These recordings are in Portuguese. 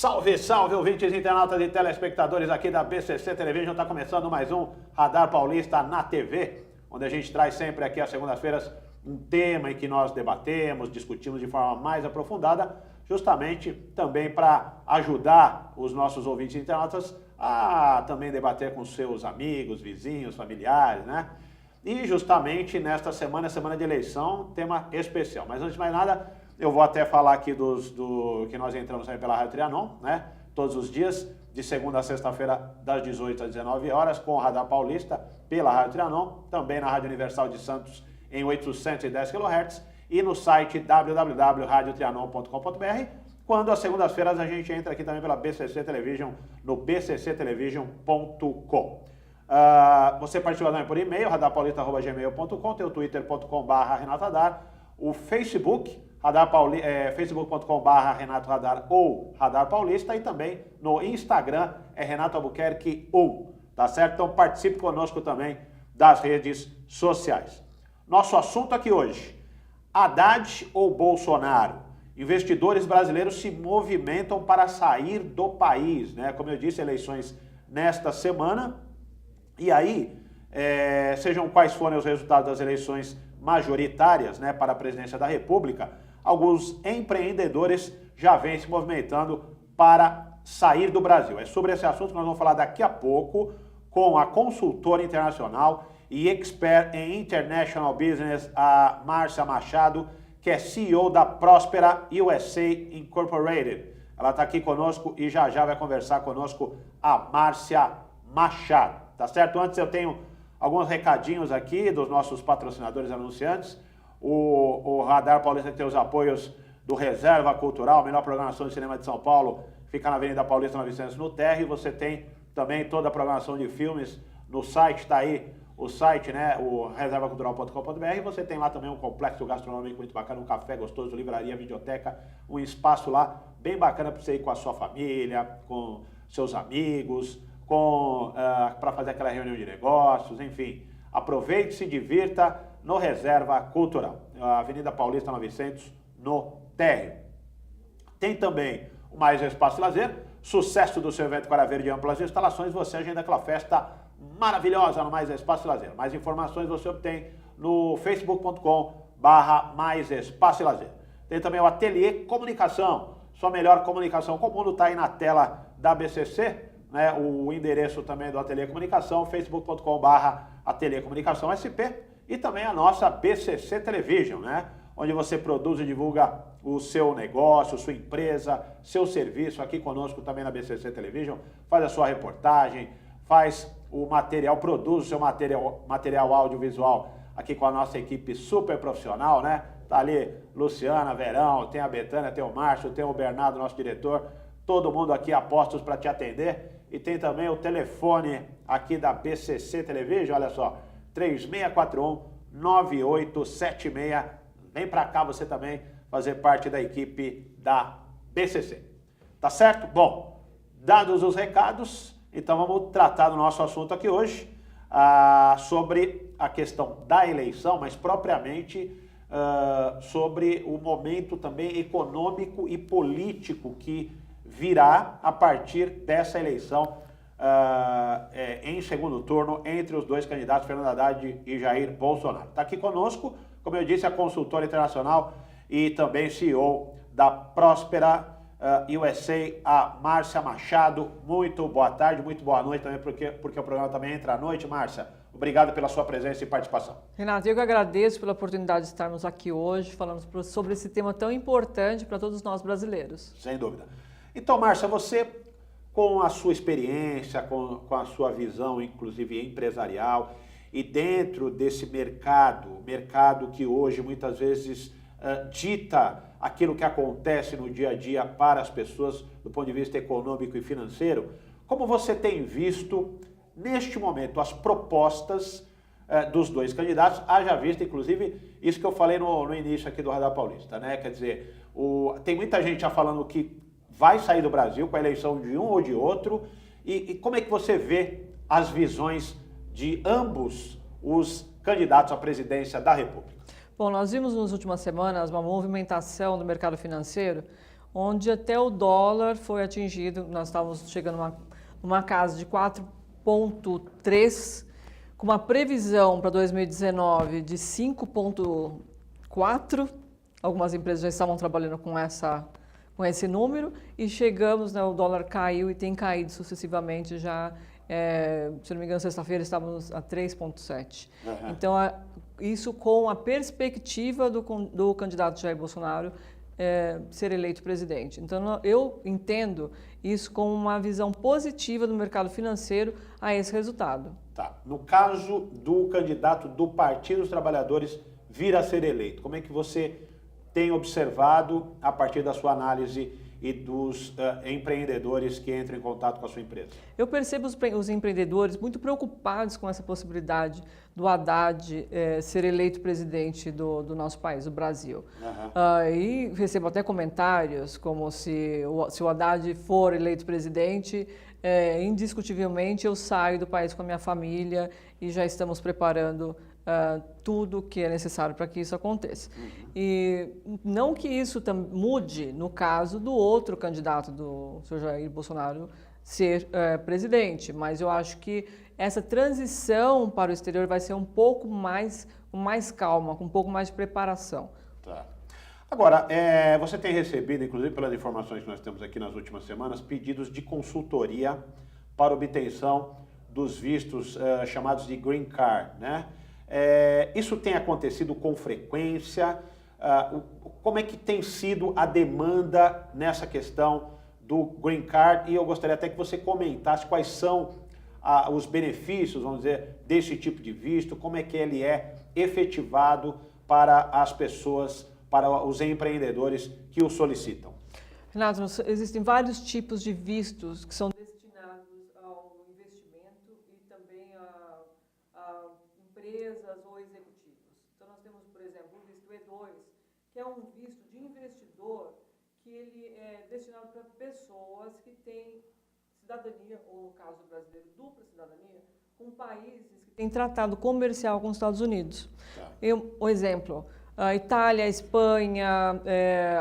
Salve, salve, ouvintes, internautas e telespectadores aqui da BCC Television. Está começando mais um Radar Paulista na TV, onde a gente traz sempre aqui às segundas-feiras um tema em que nós debatemos, discutimos de forma mais aprofundada, justamente também para ajudar os nossos ouvintes internautas a também debater com seus amigos, vizinhos, familiares, né? E justamente nesta semana, semana de eleição, tema especial. Mas antes de mais nada, eu vou até falar aqui do que nós entramos também pela Rádio Trianon, né? Todos os dias, de segunda a sexta-feira, das 18 às 19 horas, com o Radar Paulista, pela Rádio Trianon, também na Rádio Universal de Santos, em 810 kHz, e no site www.radiotrianon.com.br, quando às segundas-feiras a gente entra aqui também pela BCC Television, no bcctelevision.com. Você participa também por e-mail, radarpaulista@gmail.com, tem o twitter.com/Renato Radar, o Facebook, facebook.com/Renato Radar ou Radar Paulista, e também no Instagram é Renato Albuquerque 1, tá certo? Então participe conosco também das redes sociais. Nosso assunto aqui hoje, Haddad ou Bolsonaro? Investidores brasileiros se movimentam para sair do país, né? Como eu disse, eleições nesta semana. E aí, sejam quais forem os resultados das eleições majoritárias, né, para a presidência da República, alguns empreendedores já vêm se movimentando para sair do Brasil. É sobre esse assunto que nós vamos falar daqui a pouco com a consultora internacional e expert em International Business, a Márcia Machado, que é CEO da Próspera USA Incorporated. Ela está aqui conosco e já vai conversar conosco a Márcia Machado, tá certo? Antes eu tenho alguns recadinhos aqui dos nossos patrocinadores anunciantes. O Radar Paulista tem os apoios do Reserva Cultural, a melhor programação de cinema de São Paulo, fica na Avenida Paulista 900 no térreo. Você tem também toda a programação de filmes no site, está aí o site, né, o reservacultural.com.br. Você tem lá também um complexo gastronômico muito bacana, um café gostoso, livraria, videoteca, um espaço lá bem bacana para você ir com a sua família, com seus amigos, para fazer aquela reunião de negócios, enfim. Aproveite, se divirta no Reserva Cultural, Avenida Paulista 900, no térreo. Tem também o Mais Espaço Lazer, sucesso do seu evento Quara Verde, amplas instalações, você agenda aquela festa maravilhosa no Mais Espaço Lazer. Mais informações você obtém no facebook.com/Mais Espaço Lazer. Tem também o Ateliê Comunicação, sua melhor comunicação com o mundo, está aí na tela da BCC, né? O endereço também do Ateliê Comunicação, facebook.com/Ateliê Comunicação SP, e também a nossa BCC Television, né? Onde você produz e divulga o seu negócio, sua empresa, seu serviço aqui conosco também na BCC Television, faz a sua reportagem, faz o material, produz o seu material audiovisual aqui com a nossa equipe super profissional, né? Tá ali Luciana, Verão, tem a Betânia, tem o Márcio, tem o Bernardo, nosso diretor, todo mundo aqui a postos para te atender. E tem também o telefone aqui da BCC Television, olha só, 3641-9876. Vem para cá você também fazer parte da equipe da BCC. Tá certo? Bom, dados os recados, então vamos tratar do nosso assunto aqui hoje, sobre a questão da eleição, mas propriamente sobre o momento também econômico e político que virá a partir dessa eleição em segundo turno entre os dois candidatos, Fernando Haddad e Jair Bolsonaro. Está aqui conosco, como eu disse, a consultora internacional e também CEO da Próspera USA, a Márcia Machado. Muito boa tarde, muito boa noite também, porque o programa também entra à noite. Márcia, obrigado pela sua presença e participação. Renato, eu que agradeço pela oportunidade de estarmos aqui hoje falando sobre esse tema tão importante para todos nós brasileiros. Sem dúvida. Então, Márcia, você, com a sua experiência, com a sua visão, inclusive empresarial, e dentro desse mercado que hoje muitas vezes dita aquilo que acontece no dia a dia para as pessoas do ponto de vista econômico e financeiro, como você tem visto neste momento as propostas dos dois candidatos, haja vista inclusive isso que eu falei no início aqui do Radar Paulista, né? Quer dizer, tem muita gente já falando que vai sair do Brasil com a eleição de um ou de outro, e como é que você vê as visões de ambos os candidatos à presidência da República? Bom, nós vimos nas últimas semanas uma movimentação do mercado financeiro onde até o dólar foi atingido, nós estávamos chegando numa casa de 4,3, com uma previsão para 2019 de 5,4. Algumas empresas já estavam trabalhando com esse número e chegamos, né, o dólar caiu e tem caído sucessivamente já, se não me engano, sexta-feira estávamos a 3,7. Uhum. Então, isso com a perspectiva do candidato Jair Bolsonaro ser eleito presidente. Então, eu entendo isso como uma visão positiva do mercado financeiro a esse resultado. Tá. No caso do candidato do Partido dos Trabalhadores vir a ser eleito, como é que você tem observado a partir da sua análise e dos empreendedores que entram em contato com a sua empresa? Eu percebo os empreendedores muito preocupados com essa possibilidade do Haddad ser eleito presidente do nosso país, do Brasil. Uhum. E recebo até comentários como se o Haddad for eleito presidente, indiscutivelmente eu saio do país com a minha família e já estamos preparando tudo que é necessário para que isso aconteça. Uhum. E não que isso mude no caso do outro candidato, do Sr. Jair Bolsonaro, ser presidente, mas eu acho que essa transição para o exterior vai ser um pouco mais, com mais calma, com um pouco mais de preparação. Tá. Agora, você tem recebido, inclusive pelas informações que nós temos aqui nas últimas semanas, pedidos de consultoria para obtenção dos vistos chamados de Green Card, né? Isso tem acontecido com frequência? Como é que tem sido a demanda nessa questão do Green Card? E eu gostaria até que você comentasse quais são os benefícios, vamos dizer, desse tipo de visto, como é que ele é efetivado para as pessoas, para os empreendedores que o solicitam. Renato, existem vários tipos de vistos que são destinados ao investimento e também a empresas ou executivos. Então, nós temos, por exemplo, o visto E2, que é um visto de investidor que ele é destinado para pessoas que têm cidadania, ou no caso brasileiro, dupla cidadania, com países que têm tratado comercial com os Estados Unidos. Tá. Um exemplo, a Itália, a Espanha,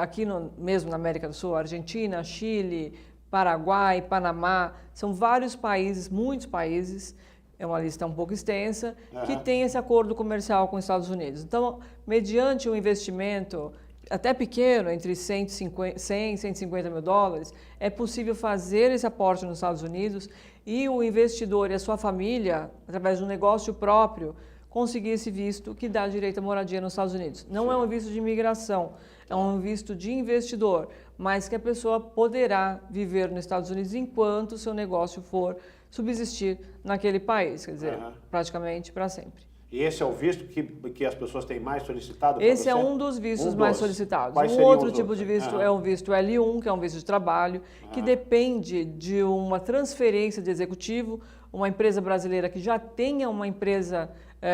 aqui mesmo na América do Sul, Argentina, Chile, Paraguai, Panamá, são vários países, muitos países, é uma lista um pouco extensa, que tem esse acordo comercial com os Estados Unidos. Então, mediante um investimento até pequeno, entre 100 e 150 mil dólares, é possível fazer esse aporte nos Estados Unidos e o investidor e a sua família, através de um negócio próprio, conseguir esse visto que dá direito à moradia nos Estados Unidos. Não é um visto de imigração, é um visto de investidor, mas que a pessoa poderá viver nos Estados Unidos enquanto o seu negócio for subsistir naquele país, quer dizer, praticamente para sempre. E esse é o visto que as pessoas têm mais solicitado? Esse é um dos vistos mais solicitados. Um outro tipo de visto é o visto L1, que é um visto de trabalho, que depende de uma transferência de executivo, uma empresa brasileira que já tenha uma empresa,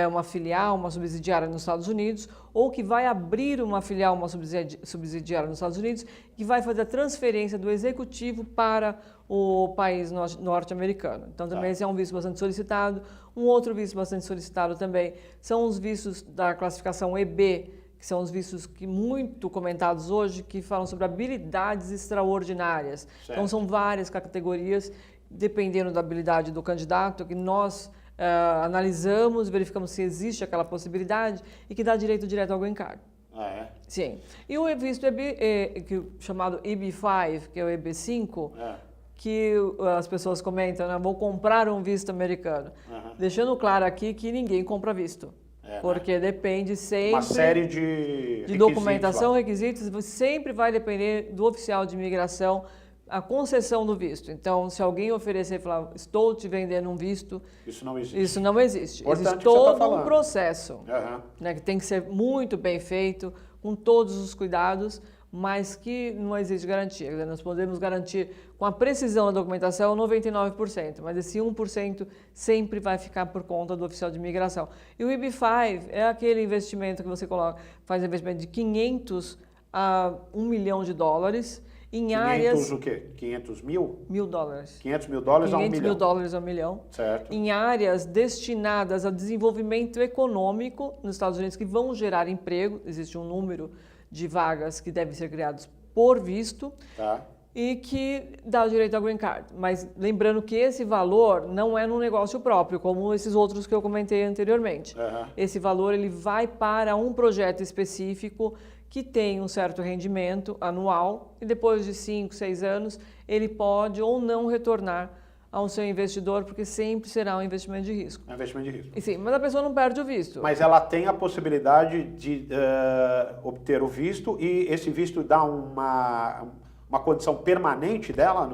uma filial, uma subsidiária nos Estados Unidos, ou que vai abrir uma filial, uma subsidiária nos Estados Unidos, que vai fazer a transferência do executivo para o país norte-americano. Então, também esse é um visto bastante solicitado. Um outro visto bastante solicitado também são os vistos da classificação EB, que são os vistos muito comentados hoje, que falam sobre habilidades extraordinárias. Certo. Então, são várias categorias, dependendo da habilidade do candidato, que nós analisamos, verificamos se existe aquela possibilidade e que dá direto ao Green Card. Sim. E o visto chamado EB5, que é o EB5, que as pessoas comentam, né? Vou comprar um visto americano. Deixando claro aqui que ninguém compra visto. Porque depende sempre... Uma série de documentação, requisitos, sempre vai depender do oficial de imigração a concessão do visto. Então, se alguém oferecer e falar, estou te vendendo um visto... Isso não existe. Isso não existe. Importante existe todo um processo, né, que tem que ser muito bem feito, com todos os cuidados, mas que não existe garantia. Nós podemos garantir com a precisão da documentação 99%, mas esse 1% sempre vai ficar por conta do oficial de imigração. E o EB5 é aquele investimento que você faz investimento de 500 a 1 milhão de dólares em 500 áreas... o quê? 500 mil? $1.000. 500 mil dólares a 1 milhão. 500 mil dólares a 1 milhão. Certo. Em áreas destinadas ao desenvolvimento econômico nos Estados Unidos que vão gerar emprego. Existe um número de vagas que devem ser criadas por visto Tá. e que dá o direito ao green card. Mas lembrando que esse valor não é num negócio próprio, como esses outros que eu comentei anteriormente. Esse valor ele vai para um projeto específico que tem um certo rendimento anual e depois de 5, 6 anos ele pode ou não retornar ao seu investidor, porque sempre será um investimento de risco. É um investimento de risco. E sim, mas a pessoa não perde o visto. Mas ela tem a possibilidade de obter o visto e esse visto dá uma condição permanente dela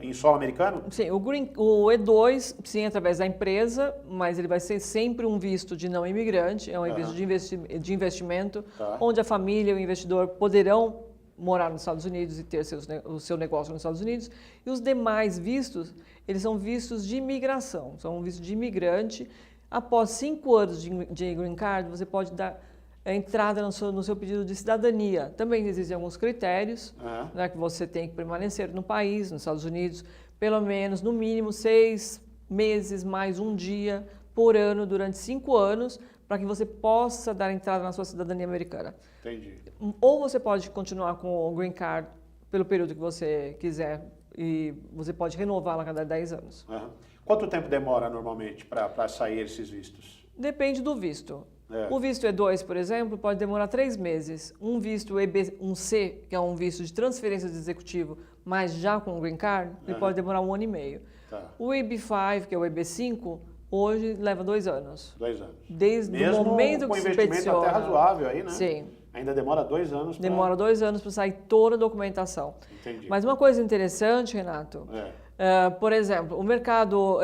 em solo americano? Sim, o E2, sim, através da empresa, mas ele vai ser sempre um visto de não imigrante, é um visto de investimento, onde a família e o investidor poderão morar nos Estados Unidos e ter o seu negócio nos Estados Unidos. E os demais vistos, eles são vistos de imigração, são um visto de imigrante. Após 5 anos de green card, você pode dar entrada no seu pedido de cidadania. Também existem alguns critérios, né, que você tem que permanecer no país, nos Estados Unidos, pelo menos, no mínimo, 6 meses mais um dia por ano durante 5 anos, para que você possa dar entrada na sua cidadania americana. Entendi. Ou você pode continuar com o green card pelo período que você quiser e você pode renová-la a cada 10 anos. Quanto tempo demora normalmente para sair esses vistos? Depende do visto. O visto E2, por exemplo, pode demorar 3 meses. Um visto EB1C, que é um visto de transferência de executivo, mas já com o green card, ele pode demorar 1 ano e meio. O EB5, que é o EB5, hoje leva 2 anos. 2 anos. Desde mesmo o momento com que se investimento peticiona. até razoável aí, né? Sim. Ainda demora 2 anos. Demora 2 anos para sair toda a documentação. Entendi. Mas uma coisa interessante, Renato, por exemplo, o mercado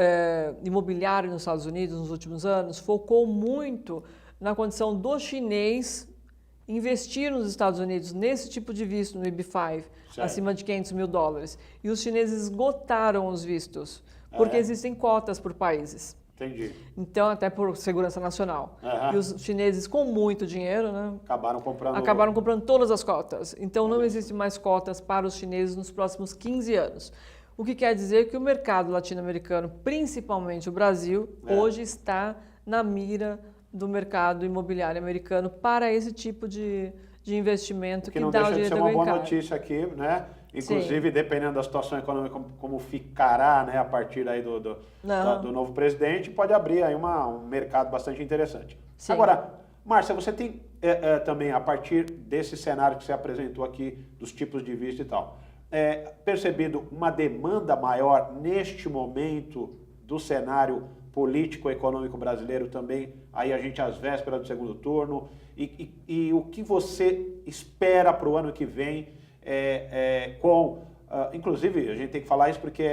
imobiliário nos Estados Unidos nos últimos anos focou muito na condição do chinês investir nos Estados Unidos nesse tipo de visto, no EB5, acima de $500 mil. E os chineses esgotaram os vistos, porque existem cotas por países. Entendi. Então, até por segurança nacional. E os chineses, com muito dinheiro, né, acabaram comprando todas as cotas. Então, não existem mais cotas para os chineses nos próximos 15 anos. O que quer dizer que o mercado latino-americano, principalmente o Brasil, hoje está na mira do mercado imobiliário americano para esse tipo de investimento que dá o direito ao green card. Que não deixa de ser uma boa notícia aqui, né? Inclusive, dependendo da situação econômica, como ficará, né, a partir aí do novo presidente, pode abrir aí um mercado bastante interessante. Sim. Agora, Márcia, você tem também, a partir desse cenário que você apresentou aqui, dos tipos de visto e tal, percebido uma demanda maior neste momento do cenário político-econômico brasileiro também, aí a gente às vésperas do segundo turno, e o que você espera para o ano que vem inclusive, a gente tem que falar isso porque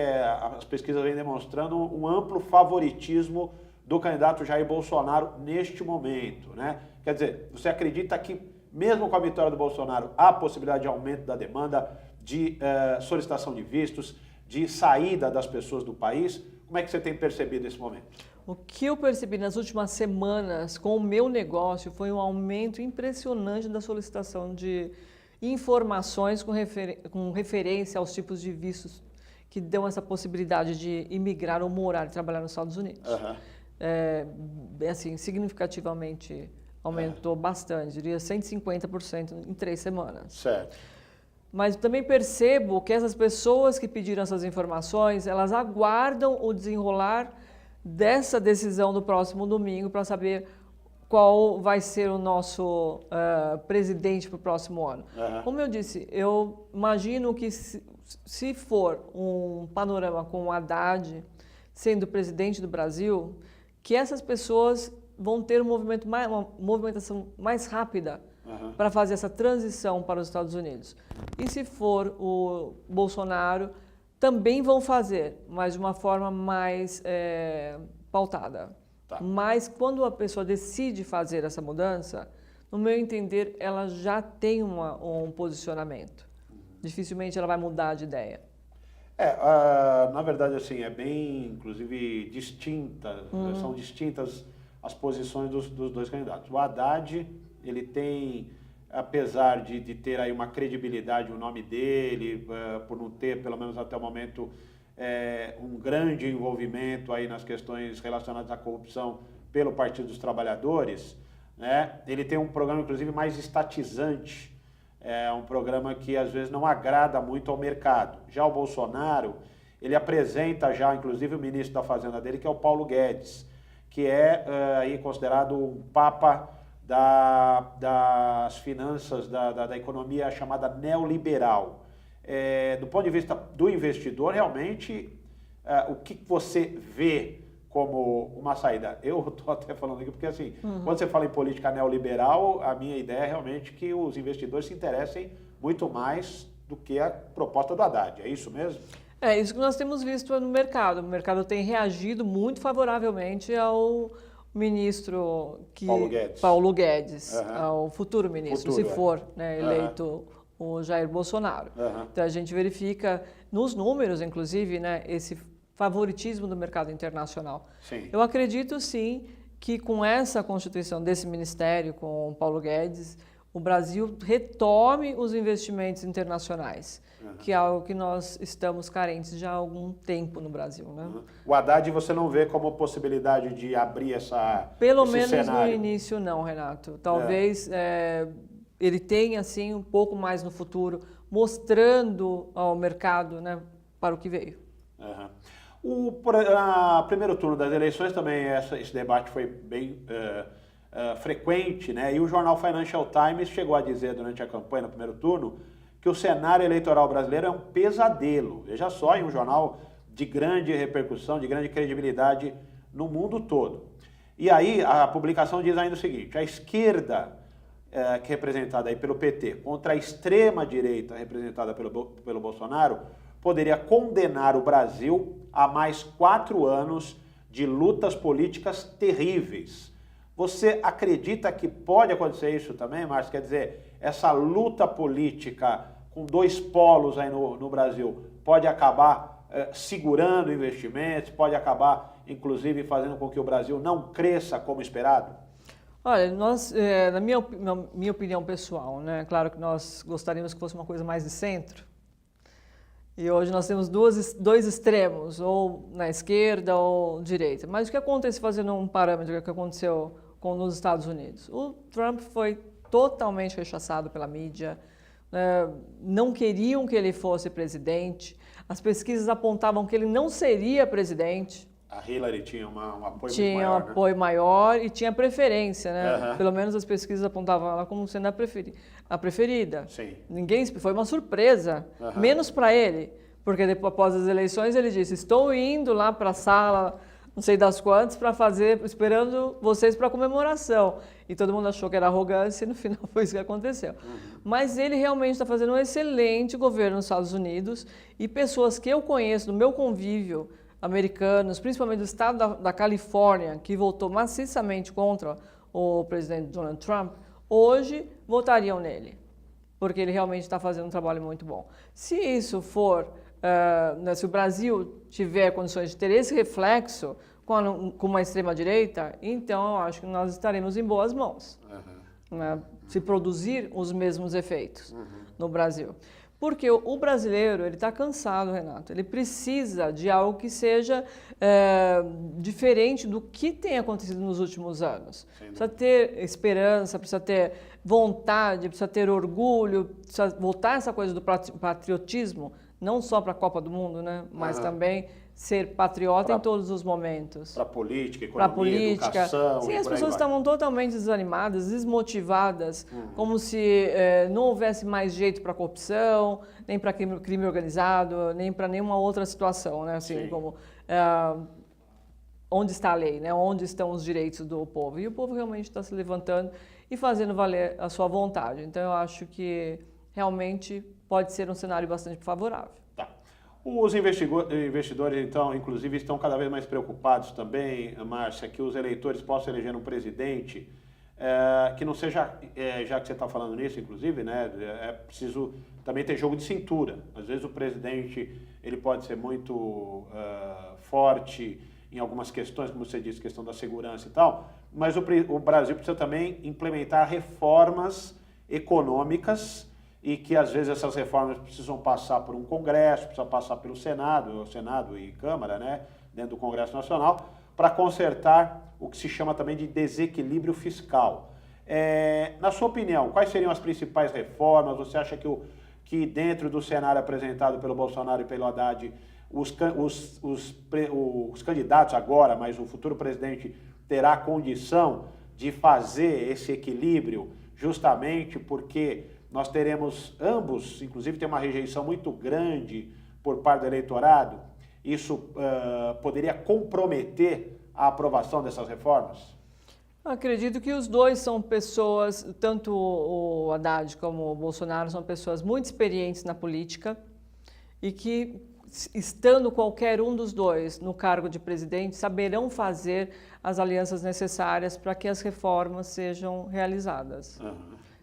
as pesquisas vêm demonstrando um amplo favoritismo do candidato Jair Bolsonaro neste momento, né? Quer dizer, você acredita que mesmo com a vitória do Bolsonaro, há possibilidade de aumento da demanda, de solicitação de vistos, de saída das pessoas do país? Como é que você tem percebido esse momento? O que eu percebi nas últimas semanas com o meu negócio foi um aumento impressionante da solicitação de informações com referência aos tipos de vistos que dão essa possibilidade de imigrar ou morar e trabalhar nos Estados Unidos. Assim, significativamente aumentou bastante, diria 150% em 3 semanas. Certo. Mas também percebo que essas pessoas que pediram essas informações, elas aguardam o desenrolar dessa decisão do próximo domingo para saber qual vai ser o nosso presidente para o próximo ano. Como eu disse, eu imagino que se for um panorama com o Haddad sendo presidente do Brasil, que essas pessoas vão ter uma movimentação mais rápida para fazer essa transição para os Estados Unidos. E se for o Bolsonaro, também vão fazer, mas de uma forma mais pautada. Mas quando a pessoa decide fazer essa mudança, no meu entender, ela já tem um posicionamento. Dificilmente ela vai mudar de ideia. Na verdade, assim, é bem, inclusive, distinta, são distintas as posições dos dois candidatos. O Haddad, ele tem, apesar de ter aí uma credibilidade, o nome dele, por não ter, pelo menos até o momento, um grande envolvimento aí nas questões relacionadas à corrupção pelo Partido dos Trabalhadores, né? Ele tem um programa, inclusive, mais estatizante é um programa que às vezes não agrada muito ao mercado. Já o Bolsonaro, ele apresenta já, inclusive, o ministro da Fazenda dele, que é o Paulo Guedes, que é aí considerado um papa das finanças, da economia chamada neoliberal. Do ponto de vista do investidor, realmente, o que você vê como uma saída? Eu estou até falando aqui porque, assim, quando você fala em política neoliberal, a minha ideia é realmente que os investidores se interessem muito mais do que a proposta do Haddad. É isso mesmo? É isso que nós temos visto no mercado. O mercado tem reagido muito favoravelmente ao ministro Paulo Guedes, ao futuro ministro, se for eleito o Jair Bolsonaro. Então a gente verifica nos números, inclusive, esse favoritismo do mercado internacional. Sim. Eu acredito sim que com essa constituição desse ministério, com o Paulo Guedes, o Brasil retome os investimentos internacionais, que é algo que nós estamos carentes já há algum tempo no Brasil. Né? O Haddad você não vê como possibilidade de abrir esse menos cenário? No início não, Renato. Talvez ele tenha assim um pouco mais no futuro, mostrando ao mercado para o que veio. O primeiro turno das eleições também, esse debate foi bem frequente, né? E o jornal Financial Times chegou a dizer durante a campanha, no primeiro turno, que o cenário eleitoral brasileiro é um pesadelo. Veja só, em um jornal de grande repercussão, de grande credibilidade no mundo todo. E aí a publicação diz ainda o seguinte: a esquerda, que é representada aí pelo PT, contra a extrema-direita, representada pelo Bolsonaro, poderia condenar o Brasil a mais 4 anos de lutas políticas terríveis. Você acredita que pode acontecer isso também, Márcio? Quer dizer, essa luta política com 2 polos aí no Brasil pode acabar segurando investimentos, pode acabar, inclusive, fazendo com que o Brasil não cresça como esperado? Olha, nós, na minha opinião pessoal, claro que nós gostaríamos que fosse uma coisa mais de centro. E hoje nós temos dois extremos, ou na esquerda ou direita. Mas o que acontece, fazendo um parâmetro que aconteceu nos Estados Unidos? O Trump foi totalmente rechaçado pela mídia, não queriam que ele fosse presidente, as pesquisas apontavam que ele não seria presidente. A Hillary tinha um apoio muito maior. Tinha um apoio maior e tinha preferência, Pelo menos as pesquisas apontavam ela como sendo a preferida. Sim. Foi uma surpresa, menos para ele, porque depois, após as eleições, ele disse: estou indo lá para a sala, não sei das quantas, esperando vocês para a comemoração. E todo mundo achou que era arrogância e no final foi isso que aconteceu. Mas ele realmente está fazendo um excelente governo nos Estados Unidos e pessoas que eu conheço do meu convívio, americanos, principalmente do estado da Califórnia, que votou maciçamente contra o presidente Donald Trump, hoje votariam nele, porque ele realmente está fazendo um trabalho muito bom. Se isso for, se o Brasil tiver condições de ter esse reflexo com uma extrema-direita, então eu acho que nós estaremos em boas mãos, se produzir os mesmos efeitos no Brasil. Porque o brasileiro, ele está cansado, Renato, ele precisa de algo que seja diferente do que tem acontecido nos últimos anos. Precisa ter esperança, precisa ter vontade, precisa ter orgulho, precisa voltar essa coisa do patriotismo, não só para a Copa do Mundo, mas também ser patriota em todos os momentos. Para política, economia, educação. Sim, as pessoas estavam totalmente desanimadas, desmotivadas, como se não houvesse mais jeito para corrupção, nem para crime organizado, nem para nenhuma outra situação, Assim, como onde está a lei, Onde estão os direitos do povo? E o povo realmente está se levantando e fazendo valer a sua vontade. Então, eu acho que realmente pode ser um cenário bastante favorável. Tá. Os investidores, então, inclusive, estão cada vez mais preocupados também, Márcia, que os eleitores possam eleger um presidente que não seja, já que você está falando nisso, inclusive, é preciso também ter jogo de cintura. Às vezes o presidente ele pode ser muito forte em algumas questões, como você disse, questão da segurança e tal, mas o Brasil precisa também implementar reformas econômicas e que às vezes essas reformas precisam passar por um Congresso, precisam passar pelo Senado e Câmara, dentro do Congresso Nacional, para consertar o que se chama também de desequilíbrio fiscal. Na sua opinião, quais seriam as principais reformas? Você acha que dentro do cenário apresentado pelo Bolsonaro e pelo Haddad, os candidatos agora, mas o futuro presidente terá condição de fazer esse equilíbrio, justamente porque nós teremos ambos, inclusive tem uma rejeição muito grande por parte do eleitorado, isso poderia comprometer a aprovação dessas reformas? Acredito que os dois são pessoas, tanto o Haddad como o Bolsonaro, são pessoas muito experientes na política e que, estando qualquer um dos dois no cargo de presidente, saberão fazer as alianças necessárias para que as reformas sejam realizadas.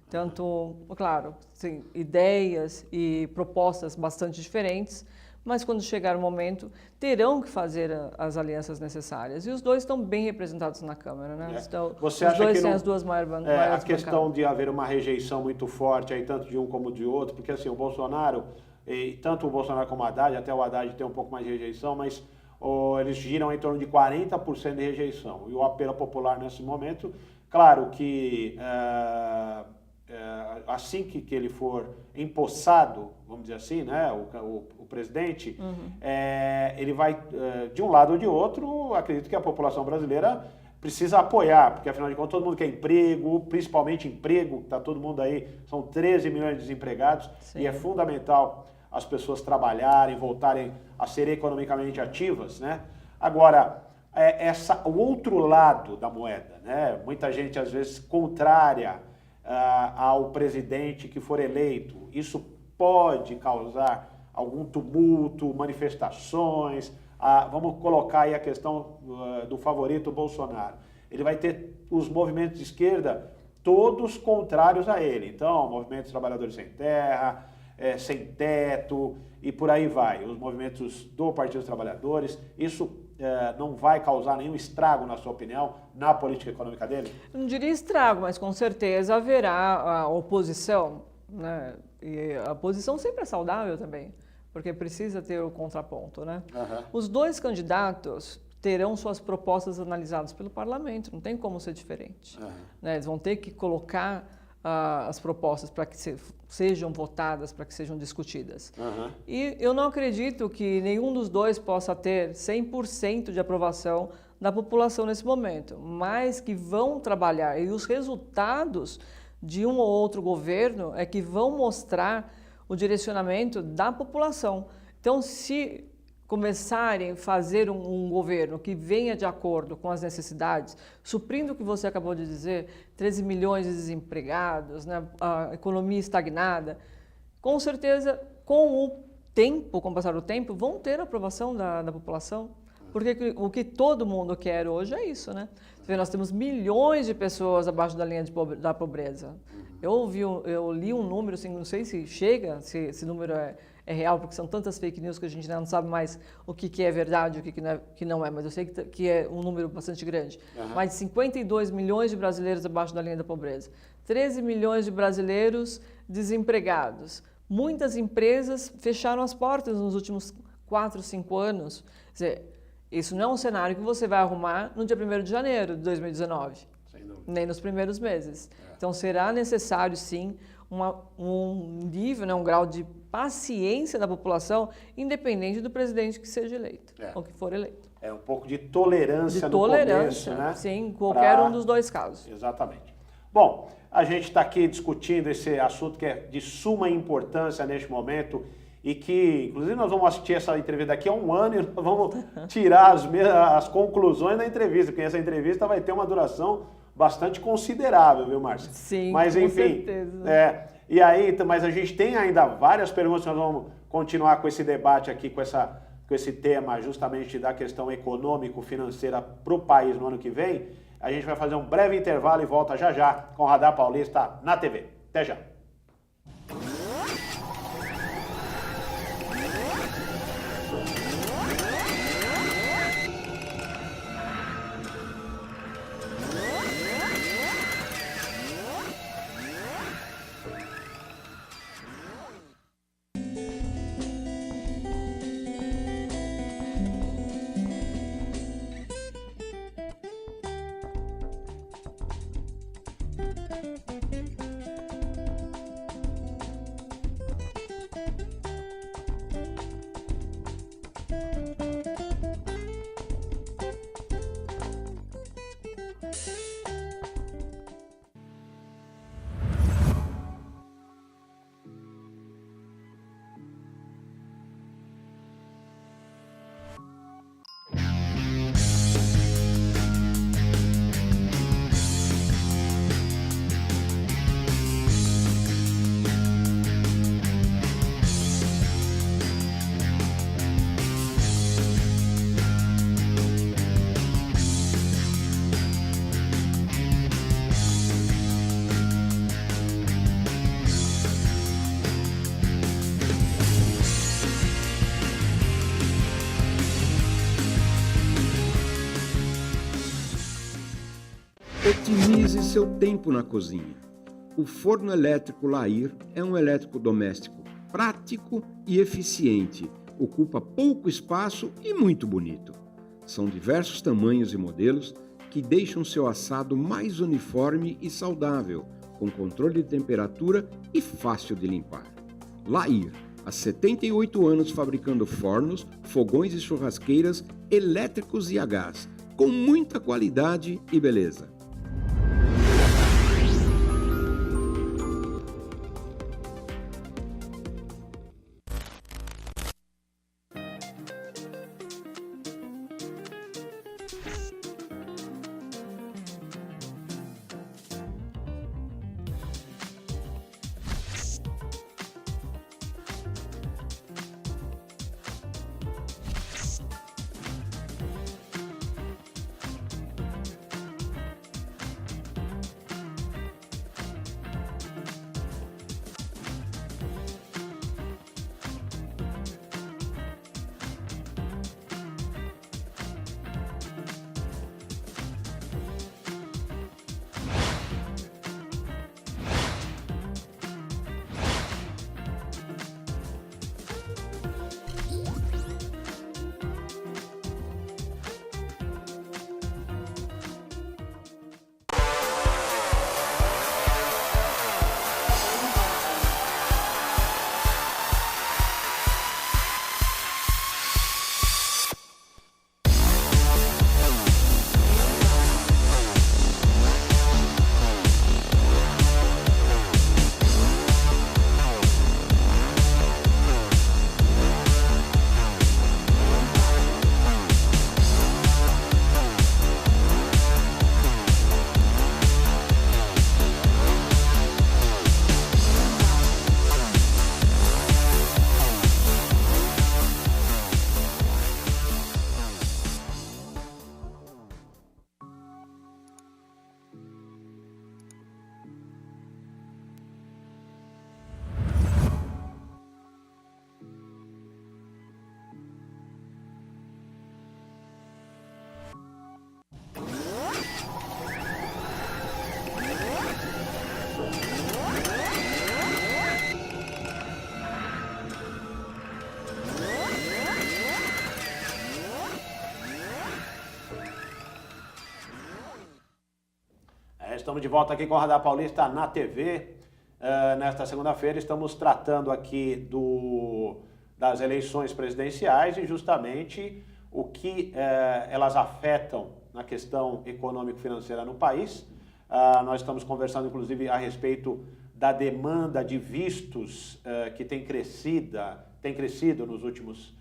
Tanto, claro, sim, ideias e propostas bastante diferentes, mas quando chegar o momento, terão que fazer as alianças necessárias. E os dois estão bem representados na Câmara, né? Então, você os acha dois que têm não, as duas maiores a questão de haver uma rejeição muito forte, aí, tanto de um como de outro, porque assim, o Bolsonaro, tanto o Bolsonaro como o Haddad, até o Haddad tem um pouco mais de rejeição, mas eles giram em torno de 40% de rejeição. E o apelo popular nesse momento, claro que assim que ele for empossado, vamos dizer assim, né, o presidente, ele vai, de um lado ou de outro, acredito que a população brasileira precisa apoiar, porque afinal de contas todo mundo quer emprego, principalmente emprego, está todo mundo aí, são 13 milhões de desempregados, sim, e é fundamental as pessoas trabalharem, voltarem a ser economicamente ativas, né? Agora, o outro lado da moeda, né? Muita gente às vezes contrária ao presidente que for eleito, isso pode causar algum tumulto, manifestações. Vamos colocar aí a questão do favorito Bolsonaro. Ele vai ter os movimentos de esquerda todos contrários a ele. Então, movimentos trabalhadores sem terra, sem teto e por aí vai. Os movimentos do Partido dos Trabalhadores, isso não vai causar nenhum estrago, na sua opinião, na política econômica dele? Eu não diria estrago, mas com certeza haverá a oposição, né? E a oposição sempre é saudável também, porque precisa ter o contraponto, né? Os dois candidatos terão suas propostas analisadas pelo parlamento, não tem como ser diferente. Né? Eles vão ter que colocar as propostas para que sejam votadas, para que sejam discutidas. E eu não acredito que nenhum dos dois possa ter 100% de aprovação da população nesse momento, mas que vão trabalhar, e os resultados de um ou outro governo é que vão mostrar o direcionamento da população. Então, se começarem a fazer um governo que venha de acordo com as necessidades, suprindo o que você acabou de dizer, 13 milhões de desempregados, né, a economia estagnada, com certeza, com o passar do tempo, vão ter a aprovação da população. Porque o que todo mundo quer hoje é isso, né? Você vê, nós temos milhões de pessoas abaixo da linha da pobreza. Eu li um número, assim, não sei se chega, se esse número é real, porque são tantas fake news que a gente não sabe mais o que é verdade e o que não é, mas eu sei que é um número bastante grande. Mais de 52 milhões de brasileiros abaixo da linha da pobreza. 13 milhões de brasileiros desempregados. Muitas empresas fecharam as portas nos últimos 4, 5 anos. Quer dizer, isso não é um cenário que você vai arrumar no dia 1º de janeiro de 2019, nem nos primeiros meses. Então, será necessário, sim, um nível, né, um grau de paciência da população, independente do presidente que seja eleito, ou que for eleito. Um pouco de tolerância no começo, né? Sim, qualquer um dos dois casos. Exatamente. Bom, a gente está aqui discutindo esse assunto que é de suma importância neste momento, e que, inclusive, nós vamos assistir essa entrevista daqui a um ano e nós vamos tirar as conclusões da entrevista, porque essa entrevista vai ter uma duração bastante considerável, viu, Márcia? Sim, mas, com enfim, certeza. E aí, mas a gente tem ainda várias perguntas, nós vamos continuar com esse debate aqui, com esse tema justamente da questão econômico-financeira para o país no ano que vem. A gente vai fazer um breve intervalo e volta já já com o Radar Paulista na TV. Até já. Otimize seu tempo na cozinha. O forno elétrico Lair é um eletrodoméstico prático e eficiente, ocupa pouco espaço e muito bonito. São diversos tamanhos e modelos que deixam seu assado mais uniforme e saudável, com controle de temperatura e fácil de limpar. Lair, há 78 anos fabricando fornos, fogões e churrasqueiras elétricos e a gás, com muita qualidade e beleza. Estamos de volta aqui com o Radar Paulista na TV. Nesta segunda-feira estamos tratando aqui das eleições presidenciais e justamente o que elas afetam na questão econômico-financeira no país. Nós estamos conversando inclusive a respeito da demanda de vistos que tem crescido nos últimos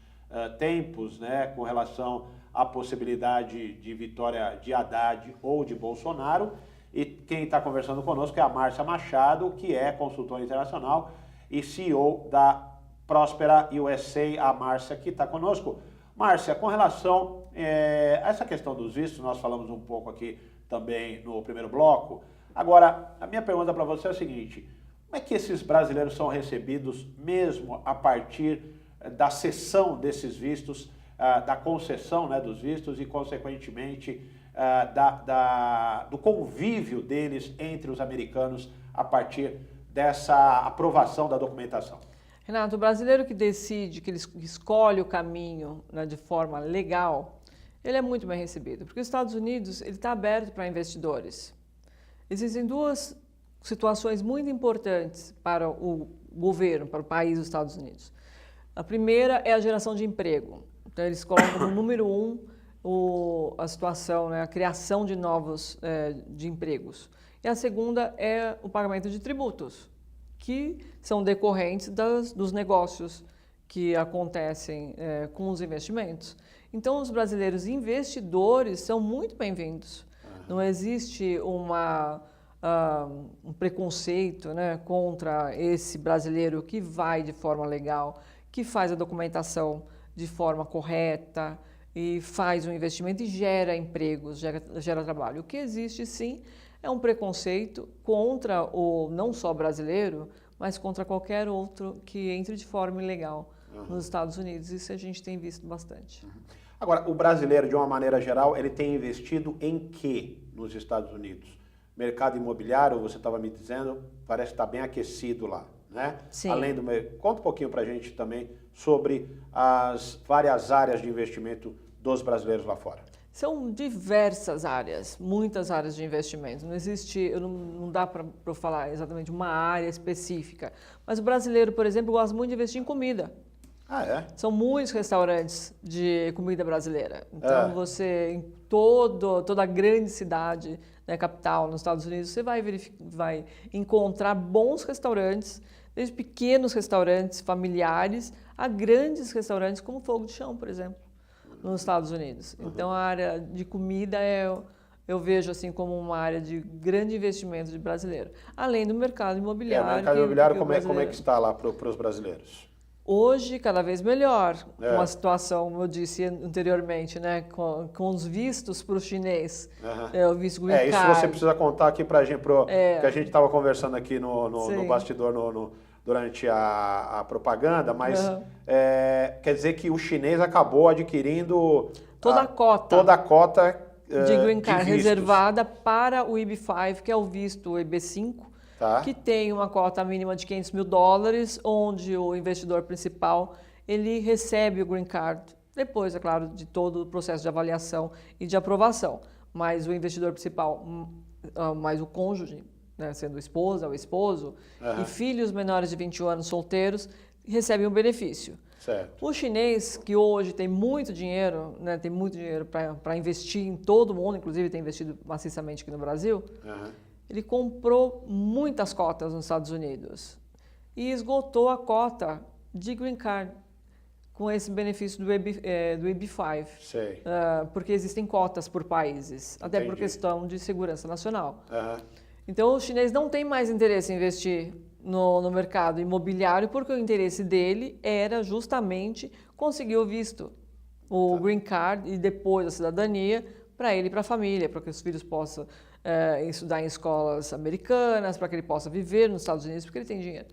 tempos, né, com relação à possibilidade de vitória de Haddad ou de Bolsonaro. E quem está conversando conosco é a Márcia Machado, que é consultora internacional e CEO da Próspera USA, a Márcia que está conosco. Márcia, com relação a essa questão dos vistos, nós falamos um pouco aqui também no primeiro bloco. Agora, a minha pergunta para você é a seguinte: como é que esses brasileiros são recebidos mesmo a partir da cessão desses vistos, da concessão, né, dos vistos e, consequentemente, do convívio deles entre os americanos a partir dessa aprovação da documentação? Renato, o brasileiro que decide, que ele escolhe o caminho, né, de forma legal, ele é muito bem recebido, porque os Estados Unidos está aberto para investidores. Existem duas situações muito importantes para o governo, para o país dos Estados Unidos. A primeira é a geração de emprego. Então, eles colocam como número 1 a situação, né, a criação de novos de empregos. E a segunda é o pagamento de tributos, que são decorrentes dos negócios que acontecem com os investimentos. Então, os brasileiros investidores são muito bem-vindos. Não existe um preconceito, né, contra esse brasileiro que vai de forma legal, que faz a documentação de forma correta e faz um investimento e gera empregos, gera trabalho. O que existe, sim, é um preconceito contra não só brasileiro, mas contra qualquer outro que entre de forma ilegal nos Estados Unidos. Isso a gente tem visto bastante. Agora, o brasileiro, de uma maneira geral, ele tem investido em quê nos Estados Unidos? mercado imobiliário, você estava me dizendo, parece que está bem aquecido lá, né? Sim. Além do conta um pouquinho para a gente também sobre as várias áreas de investimento dos brasileiros lá fora. São diversas áreas, muitas áreas de investimento. Não existe, não dá para eu falar exatamente uma área específica. Mas o brasileiro, por exemplo, gosta muito de investir em comida. Ah, é? São muitos restaurantes de comida brasileira. Então, você, em toda a grande cidade, né, capital, nos Estados Unidos, você vai encontrar bons restaurantes, desde pequenos restaurantes familiares a grandes restaurantes como Fogo de Chão, por exemplo, nos Estados Unidos. Então, a área de comida eu vejo assim como uma área de grande investimento de brasileiro. Além do mercado imobiliário. O mercado imobiliário, como é que está lá para os brasileiros? Hoje, cada vez melhor, com a situação, como eu disse anteriormente, né, com os vistos para o chinês, o visto green isso card. você precisa contar aqui para a gente, que a gente estava conversando aqui no bastidor, durante a propaganda, mas quer dizer que o chinês acabou adquirindo toda a cota de green card reservada para o EB5, que é o visto EB5, que tem uma cota mínima de $500 mil, onde o investidor principal ele recebe o green card, depois, é claro, de todo o processo de avaliação e de aprovação. Mas o investidor principal, mais o cônjuge, né, sendo esposa ou esposo, e filhos menores de 21 anos solteiros, recebem um benefício. Certo. O chinês, que hoje tem muito dinheiro, né, tem muito dinheiro para investir em todo o mundo, inclusive tem investido maciçamente aqui no Brasil, ele comprou muitas cotas nos Estados Unidos e esgotou a cota de green card com esse benefício do EB5. Sei. Porque existem cotas por países, até por questão de segurança nacional. Então, o chinês não tem mais interesse em investir no mercado imobiliário porque o interesse dele era justamente conseguir o visto, o green card e depois a cidadania para ele e para a família, para que os filhos possam estudar em escolas americanas, para que ele possa viver nos Estados Unidos, porque ele tem dinheiro.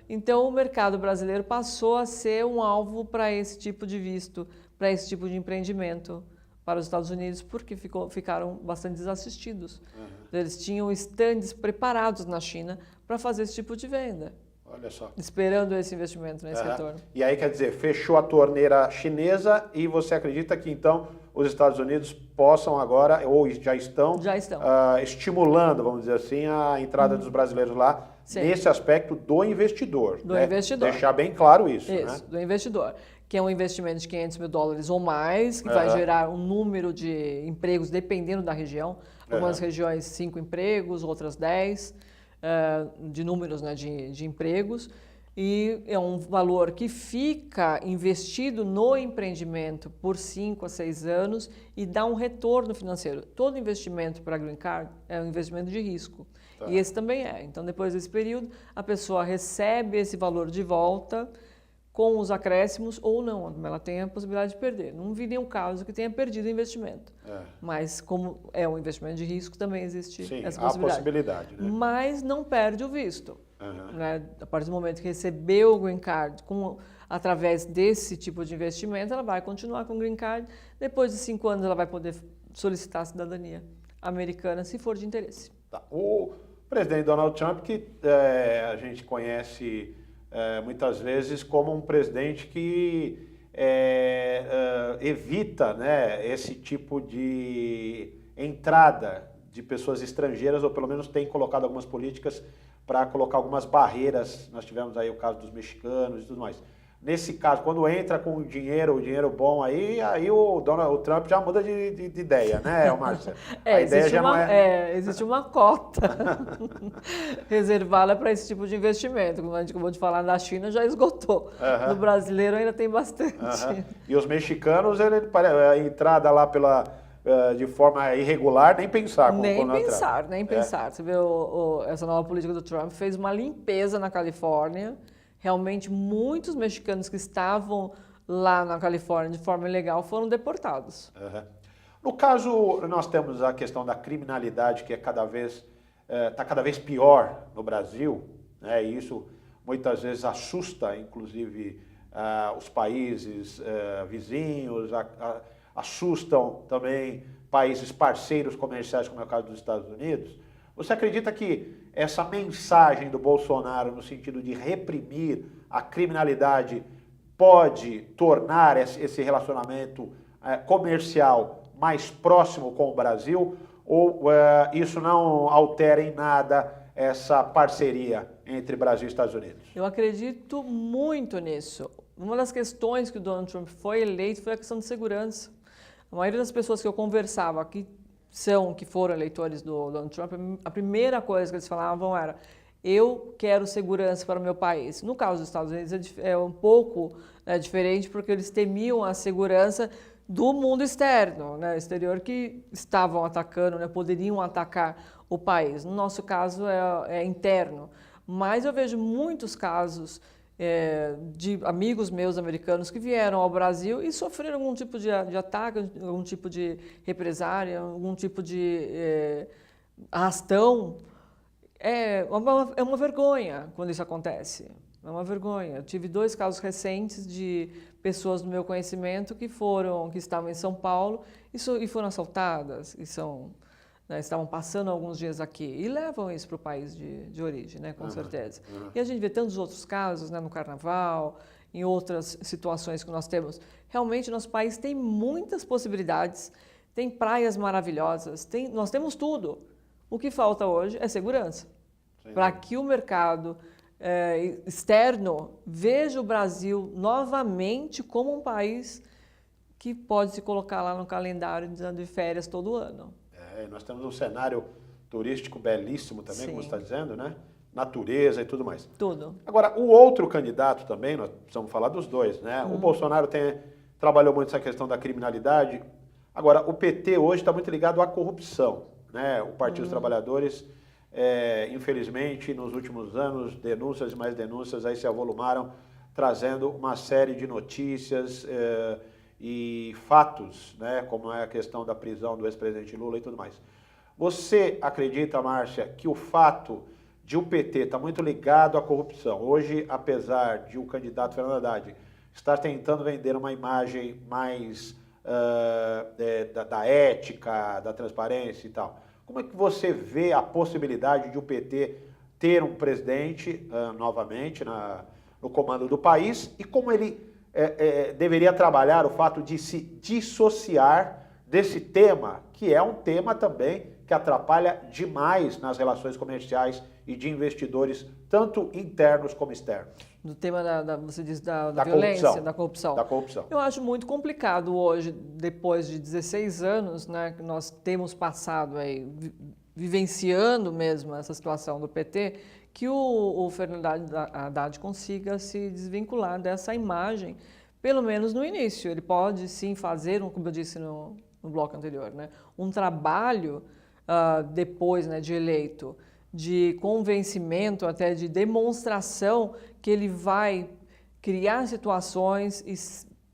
Então, o mercado brasileiro passou a ser um alvo para esse tipo de visto, para esse tipo de empreendimento para os Estados Unidos, porque ficaram bastante desassistidos. Eles tinham estandes preparados na China para fazer esse tipo de venda. Olha só. Esperando esse investimento, esse retorno. E aí, quer dizer, fechou a torneira chinesa e você acredita que, então, os Estados Unidos possam agora, ou já estão estimulando, vamos dizer assim, a entrada dos brasileiros lá, nesse aspecto do investidor. Do investidor. Deixar bem claro isso. Isso, do investidor. Que é um investimento de $500 mil ou mais, que vai gerar um número de empregos dependendo da região. Algumas regiões 5 empregos, outras 10, de números, né, de empregos. E é um valor que fica investido no empreendimento por 5 a 6 anos e dá um retorno financeiro. Todo investimento para a Green Card é um investimento de risco. E esse também é. Então, depois desse período, a pessoa recebe esse valor de volta com os acréscimos ou não. Ela tem a possibilidade de perder. Não vi nenhum caso que tenha perdido o investimento. Mas, como é um investimento de risco, também existe essa possibilidade. Há possibilidade, né? Mas não perde o visto. Né? A partir do momento que recebeu o Green Card através desse tipo de investimento, ela vai continuar com o Green Card. Depois de 5 anos, ela vai poder solicitar a cidadania americana, se for de interesse. O presidente Donald Trump, que a gente conhece muitas vezes como um presidente que evita, né, esse tipo de entrada de pessoas estrangeiras, ou pelo menos tem colocado algumas políticas para colocar algumas barreiras. Nós tivemos aí o caso dos mexicanos e tudo mais. Nesse caso, quando entra com o dinheiro bom aí o Trump já muda de ideia, né, Márcia? A ideia já não existe uma cota reservada para esse tipo de investimento. Como a gente acabou de falar, na China já esgotou. No brasileiro ainda tem bastante. E os mexicanos, a entrada lá de forma irregular, nem pensar. Nem pensar. Você vê essa nova política do Trump fez uma limpeza na Califórnia. Realmente, muitos mexicanos que estavam lá na Califórnia de forma ilegal foram deportados. No caso, nós temos a questão da criminalidade, que está cada vez pior no Brasil, né? E isso muitas vezes assusta, inclusive, os países vizinhos, assustam também países parceiros comerciais, como é o caso dos Estados Unidos. Você acredita que essa mensagem do Bolsonaro no sentido de reprimir a criminalidade pode tornar esse relacionamento comercial mais próximo com o Brasil? Ou isso não altera em nada essa parceria entre Brasil e Estados Unidos? Eu acredito muito nisso. Uma das questões que o Donald Trump foi eleito foi a questão de segurança. A maioria das pessoas que eu conversava que foram eleitores do Donald Trump, a primeira coisa que eles falavam era: eu quero segurança para o meu país. No caso dos Estados Unidos é um pouco diferente, porque eles temiam a segurança do mundo externo, exterior, que estavam atacando, poderiam atacar o país. No nosso caso é interno, mas eu vejo muitos casos de amigos meus americanos que vieram ao Brasil e sofreram algum tipo de ataque, algum tipo de represária, algum tipo de arrastão. É uma vergonha quando isso acontece. É uma vergonha. Eu tive 2 casos recentes de pessoas do meu conhecimento que estavam em São Paulo e foram assaltadas, estavam passando alguns dias aqui e levam isso para o país de origem, com certeza. E a gente vê tantos outros casos, no Carnaval, em outras situações que nós temos. Realmente, nosso país tem muitas possibilidades, tem praias maravilhosas, nós temos tudo. O que falta hoje é segurança, para que o mercado externo veja o Brasil novamente como um país que pode se colocar lá no calendário de férias todo ano. Nós temos um cenário turístico belíssimo também, Sim. como você está dizendo, Natureza e tudo mais. Tudo. Agora, o outro candidato também, nós precisamos falar dos dois, O Bolsonaro trabalhou muito essa questão da criminalidade. Agora, o PT hoje está muito ligado à corrupção, O Partido dos Trabalhadores, infelizmente, nos últimos anos, denúncias e mais denúncias aí se avolumaram, trazendo uma série de notícias e fatos, como é a questão da prisão do ex-presidente Lula e tudo mais. Você acredita, Márcia, que o fato de o PT estar muito ligado à corrupção, hoje, apesar de o candidato Fernando Haddad estar tentando vender uma imagem mais da ética, da transparência e tal, como é que você vê a possibilidade de o PT ter um presidente novamente no comando do país e como ele deveria trabalhar o fato de se dissociar desse tema, que é um tema também que atrapalha demais nas relações comerciais e de investidores, tanto internos como externos? Do tema você diz da violência, da corrupção. Da corrupção. Eu acho muito complicado hoje, depois de 16 anos, que nós temos passado aí, vivenciando mesmo essa situação do PT, que o Fernando Haddad consiga se desvincular dessa imagem, pelo menos no início. Ele pode sim fazer, como eu disse no bloco anterior, um trabalho depois de eleito, de convencimento, até de demonstração que ele vai criar situações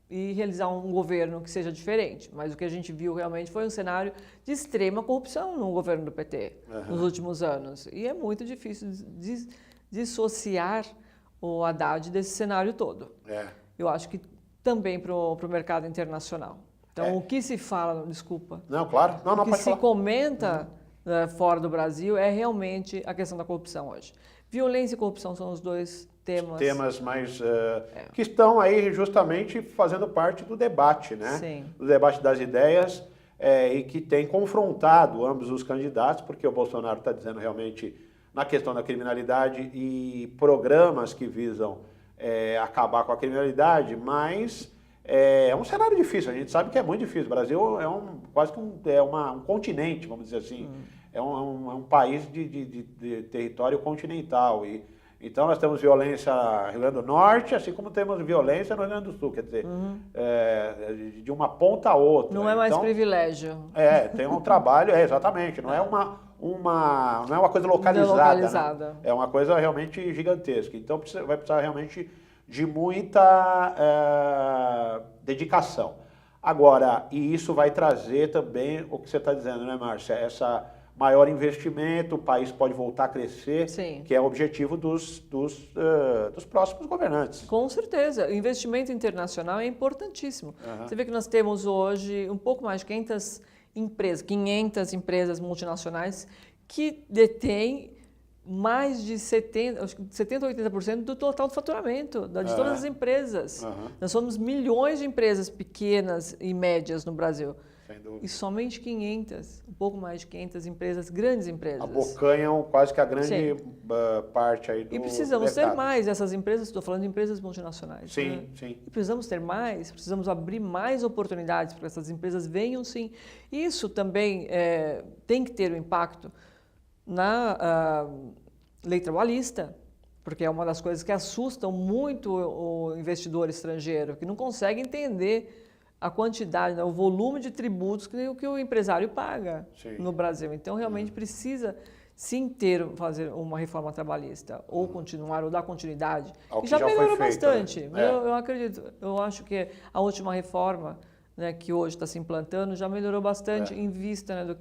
e realizar um governo que seja diferente. Mas o que a gente viu realmente foi um cenário de extrema corrupção no governo do PT nos últimos anos. E é muito difícil dissociar o Haddad desse cenário todo. Eu acho que também para o mercado internacional. Então, o que se fala, desculpa, não, claro, não, o que pode se falar. comenta fora do Brasil é realmente a questão da corrupção hoje. Violência e corrupção são os dois temas mais que estão aí justamente fazendo parte do debate, Sim. Do debate das ideias e que tem confrontado ambos os candidatos, porque o Bolsonaro está dizendo realmente na questão da criminalidade e programas que visam acabar com a criminalidade, mas é um cenário difícil, a gente sabe que é muito difícil. O Brasil é quase que um continente, vamos dizer assim, é um país de território continental. Então nós temos violência no Rio Grande do Norte, assim como temos violência no Rio Grande do Sul, quer dizer, de uma ponta a outra. Não é mais privilégio. Tem um trabalho, exatamente, não é uma coisa localizada. É uma coisa realmente gigantesca. Então vai precisar realmente de muita dedicação. Agora, e isso vai trazer também o que você está dizendo, Márcia? Essa maior investimento, o país pode voltar a crescer, Sim. que é o objetivo dos próximos governantes. Com certeza. O investimento internacional é importantíssimo. Você vê que nós temos hoje um pouco mais de 500 empresas multinacionais que detém mais de 70, acho que 70% ou 80% do total do faturamento de todas as empresas. Nós somos milhões de empresas pequenas e médias no Brasil. Sem dúvida. E somente 500, um pouco mais de 500 empresas, grandes empresas. Abocanham quase que a grande parte aí do E precisamos ter mercado. mais dessas empresas, estou falando de empresas multinacionais. Sim, né? sim. E precisamos ter mais, precisamos abrir mais oportunidades para que essas empresas venham, sim. Isso também tem que ter um impacto na lei trabalhista, porque é uma das coisas que assustam muito o investidor estrangeiro, que não consegue entender a quantidade, né, o volume de tributos que o empresário paga no Brasil. Então, realmente precisa, sim, fazer uma reforma trabalhista, ou continuar, ou dar continuidade. Ao E já que já foi melhorou feito, bastante. né? Eu acredito, eu acho que a última reforma, né, que hoje está se implantando, já melhorou bastante em vista, né, do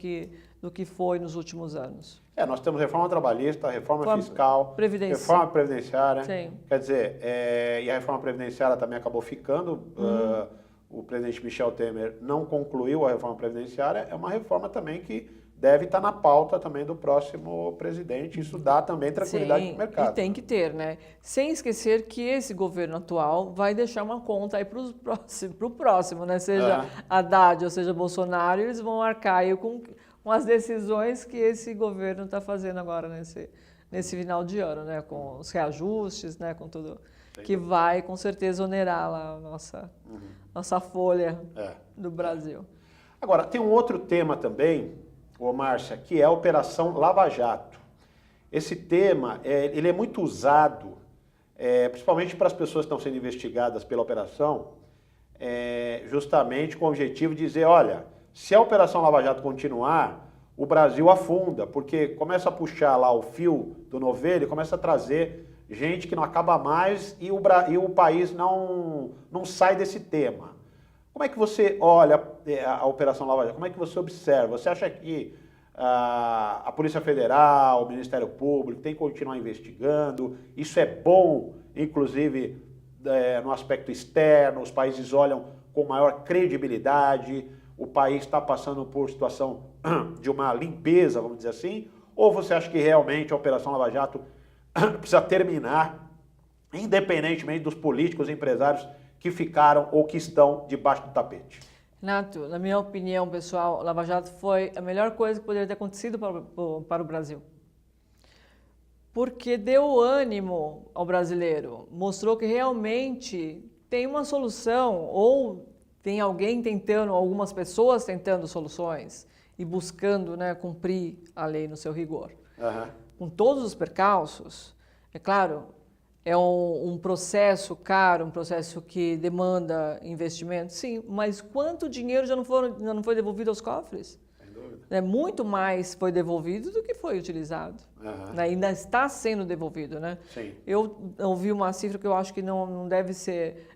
que foi nos últimos anos. Nós temos reforma trabalhista, reforma fiscal, reforma previdenciária. Sim. Quer dizer, e a reforma previdenciária também acabou ficando. O presidente Michel Temer não concluiu a reforma previdenciária. É uma reforma também que deve estar na pauta também do próximo presidente. Isso dá também tranquilidade para o mercado. E tem que ter, né? Sem esquecer que esse governo atual vai deixar uma conta aí para o próximo, né? Seja Haddad ou seja Bolsonaro, eles vão arcar aí com as decisões que esse governo está fazendo agora nesse final de ano, né? Com os reajustes, né? Com tudo que vai com certeza onerar lá a nossa folha do Brasil. Agora, tem um outro tema também, Márcia, que é a Operação Lava Jato. Esse tema, ele é muito usado, principalmente para as pessoas que estão sendo investigadas pela operação, justamente com o objetivo de dizer, olha, se a Operação Lava Jato continuar, o Brasil afunda, porque começa a puxar lá o fio do novelo e começa a trazer gente que não acaba mais e o país não sai desse tema. Como é que você olha a Operação Lava Jato? Como é que você observa? Você acha que a Polícia Federal, o Ministério Público tem que continuar investigando? Isso é bom, inclusive, no aspecto externo, os países olham com maior credibilidade, o país está passando por situação de uma limpeza, vamos dizer assim? Ou você acha que realmente a Operação Lava Jato precisa terminar, independentemente dos políticos e empresários que ficaram ou que estão debaixo do tapete? Renato, na minha opinião, pessoal, Lava Jato foi a melhor coisa que poderia ter acontecido para o Brasil. Porque deu ânimo ao brasileiro, mostrou que realmente tem uma solução, ou tem alguém tentando, algumas pessoas tentando soluções e buscando, né, cumprir a lei no seu rigor. Com todos os percalços, é claro, é um processo caro, um processo que demanda investimento, sim, mas quanto dinheiro já não foi devolvido aos cofres? Sem dúvida. Muito mais foi devolvido do que foi utilizado. Ainda está sendo devolvido, né? Sim. Eu ouvi uma cifra que eu acho que não deve ser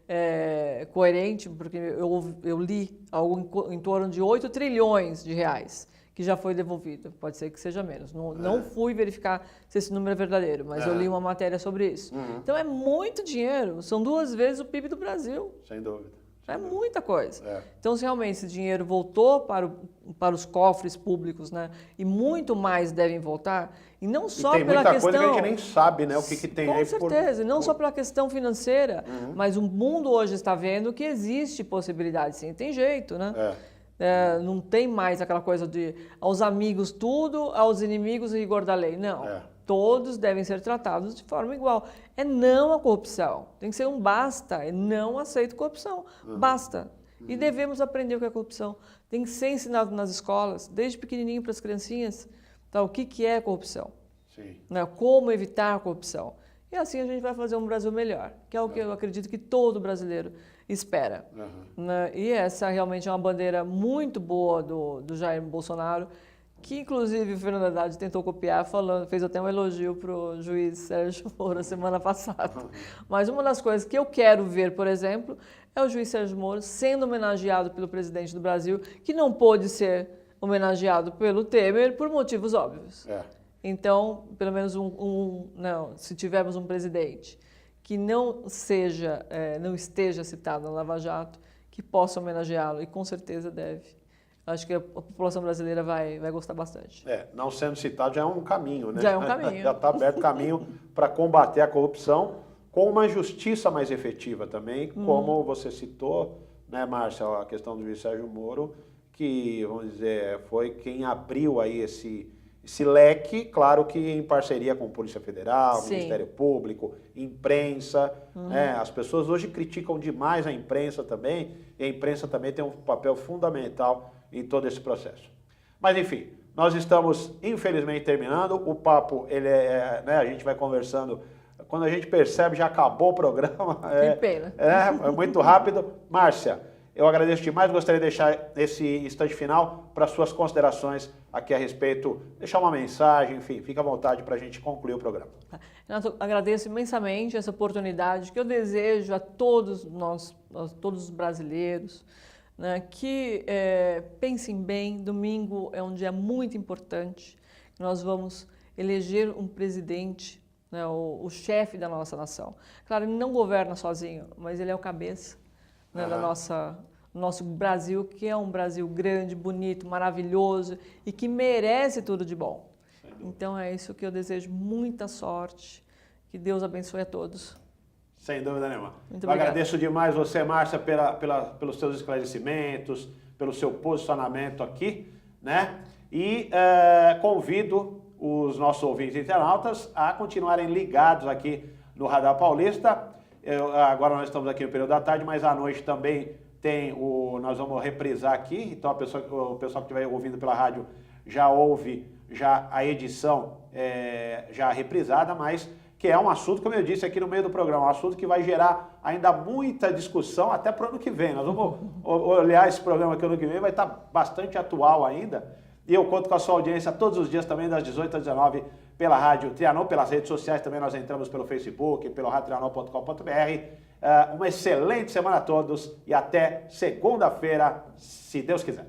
coerente, porque eu li algo em torno de 8 trilhões de reais que já foi devolvido. Pode ser que seja menos. Não fui verificar se esse número é verdadeiro, mas eu li uma matéria sobre isso. Então é muito dinheiro, são 2 vezes o PIB do Brasil. Sem dúvida. É muita coisa. Então, se realmente esse dinheiro voltou para os cofres públicos, né, e muito mais devem voltar, e não só tem pela muita questão... coisa que a gente nem sabe, né, o que tem aí. Com certeza, e não só pela questão financeira, mas o mundo hoje está vendo que existe possibilidade, sim, tem jeito, né? Não tem mais aquela coisa de aos amigos tudo, aos inimigos o rigor da lei. Não. Todos devem ser tratados de forma igual. É não a corrupção. Tem que ser um basta. É não aceito corrupção. Basta. E devemos aprender o que é corrupção. Tem que ser ensinado nas escolas, desde pequenininho para as criancinhas, tá? O que é corrupção. Sim. Né? Como evitar a corrupção. E assim a gente vai fazer um Brasil melhor, que é o que eu acredito que todo brasileiro espera. Né? E essa realmente é uma bandeira muito boa do Jair Bolsonaro, que inclusive o Fernando Haddad tentou copiar, fez até um elogio para o juiz Sérgio Moro semana passada. Mas uma das coisas que eu quero ver, por exemplo, é o juiz Sérgio Moro sendo homenageado pelo presidente do Brasil, que não pôde ser homenageado pelo Temer por motivos óbvios. Então, pelo menos se tivermos um presidente que não esteja citado na Lava Jato, que possa homenageá-lo, e com certeza deve Acho que a população brasileira vai gostar bastante. Não sendo citado já é um caminho, né? Já é um caminho. Já está aberto o caminho para combater a corrupção com uma justiça mais efetiva também, como você citou, né, Márcia, a questão do juiz Sérgio Moro, que, vamos dizer, foi quem abriu aí esse leque, claro que em parceria com a Polícia Federal, Sim. Ministério Público, imprensa. As pessoas hoje criticam demais a imprensa também, e a imprensa também tem um papel fundamental em todo esse processo. Mas, enfim, nós estamos, infelizmente, terminando. O papo, né, a gente vai conversando. Quando a gente percebe, já acabou o programa. Que pena. É muito rápido. Márcia, eu agradeço demais. Gostaria de deixar esse instante final para suas considerações aqui a respeito, deixar uma mensagem, enfim, fica à vontade para a gente concluir o programa. Renato, agradeço imensamente essa oportunidade que eu desejo a todos nós, a todos os brasileiros, né, que pensem bem. Domingo é um dia muito importante. Nós vamos eleger um presidente, né, o chefe da nossa nação. Claro, ele não governa sozinho, mas ele é o cabeça, né, da nosso Brasil, que é um Brasil grande, bonito, maravilhoso e que merece tudo de bom. Então é isso que eu desejo, muita sorte, que Deus abençoe a todos. Sem dúvida nenhuma. Muito eu obrigada. agradeço demais você, Márcia, pelos seus esclarecimentos, pelo seu posicionamento aqui, né? E convido os nossos ouvintes internautas a continuarem ligados aqui no Radar Paulista. Agora nós estamos aqui no período da tarde, mas à noite também nós vamos reprisar aqui, então o pessoal que estiver ouvindo pela rádio já ouve a edição já reprisada, mas que é um assunto, como eu disse aqui no meio do programa, um assunto que vai gerar ainda muita discussão até para o ano que vem. Nós vamos olhar esse programa aqui no ano que vem, vai estar bastante atual ainda, e eu conto com a sua audiência todos os dias também, das 18 às 19, pela Rádio Trianon, pelas redes sociais também, nós entramos pelo Facebook, pelo radiotrianon.com.br. Uma excelente semana a todos e até segunda-feira, se Deus quiser.